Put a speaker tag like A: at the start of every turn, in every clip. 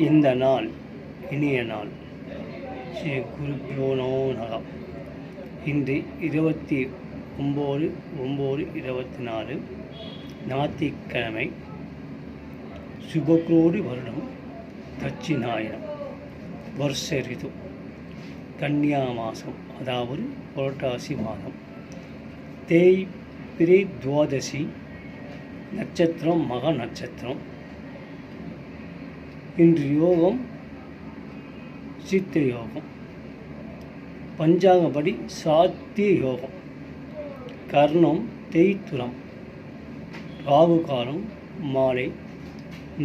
A: இந்த நாள் இனிய நாள். ஸ்ரீ குருப்யோ நமோ நமः. இன்று 29/9/24 ஞாயிற்றுக்கிழமை. சுபக்ரோடி வருடம் தட்சிணாயனம். வருஷ ரிது கன்னியா மாதம், அதாவது புரட்டாசி மாதம். தேய்பிரை துவாதசி. நட்சத்திரம் மக நட்சத்திரம். இன்று யோகம் சித்த யோகம். பஞ்சாங்கப்படி சாத்திய யோகம். கர்ணம் தேய்துரம். ராகு காலம் மாலை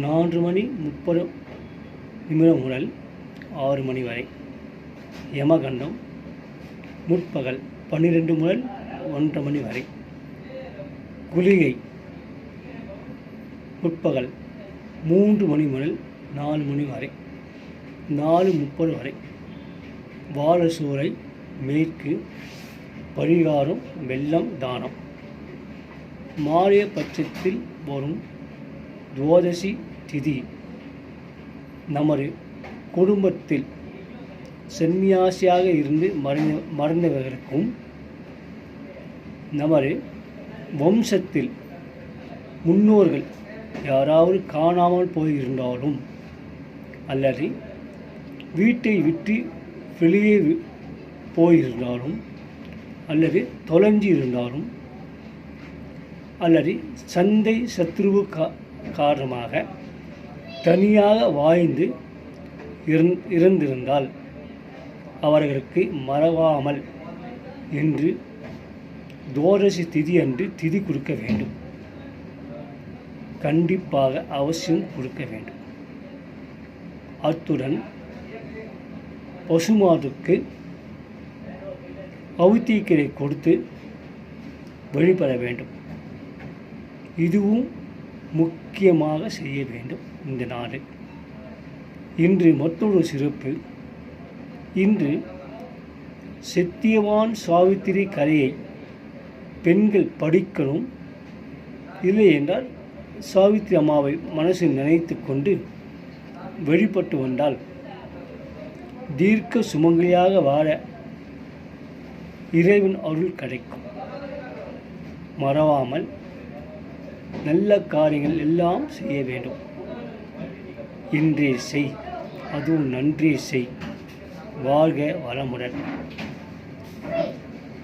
A: 4:30 முதல் 6 மணி வரை. யமகண்டம் முற்பகல் 12 முதல் 1:30 மணி வரை. குளிகை முற்பகல் 3 மணி முதல் 4 மணி வரை, 4:30 வரை. வாழசூரை மேற்கு. பரிகாரம் வெள்ளம் தானம். மாறிய பட்சத்தில் வரும் துவாதசி திதி நமது குடும்பத்தில் சன்னியாசியாக இருந்து மறைந்தவர்களுக்கும், நமது வம்சத்தில் முன்னோர்கள் யாராவது காணாமல் போயிருந்தாலும், அல்லது வீட்டை விட்டு வெளியே போயிருந்தாலும், அல்லது தொலைஞ்சி இருந்தாலும், அல்லது சந்தை சத்ருவு காரணமாக தனியாக வாழ்ந்து இறந்திருந்தால் அவர்களுக்கு மறவாமல் என்று துவாதசி திதி அன்று திதி கொடுக்க வேண்டும். கண்டிப்பாக அவசியம் கொடுக்க வேண்டும். அத்துடன் பசுமாட்டுக்கு அவுத்திக்கீரை கொடுத்து வழிபட வேண்டும். இதுவும் முக்கியமாக செய்ய வேண்டும் இந்த நாள். இன்று மற்றொரு சிறப்பு. இன்று சத்தியவான் சாவித்திரி கதையை பெண்கள் படிக்கணும். இல்லை என்றால் சாவித்திரி அம்மாவை மனசில் நினைத்து கொண்டு வழிபட்டு வந்தால் தீர்க்க சுமங்கலியாக வாழ இறைவன் அருள் கிடைக்கும். மறவாமல் நல்ல காரியங்கள் எல்லாம் செய்ய வேண்டும். இன்றே செய், அதுவும் நன்றே செய். வாழ்க வளமுடன்.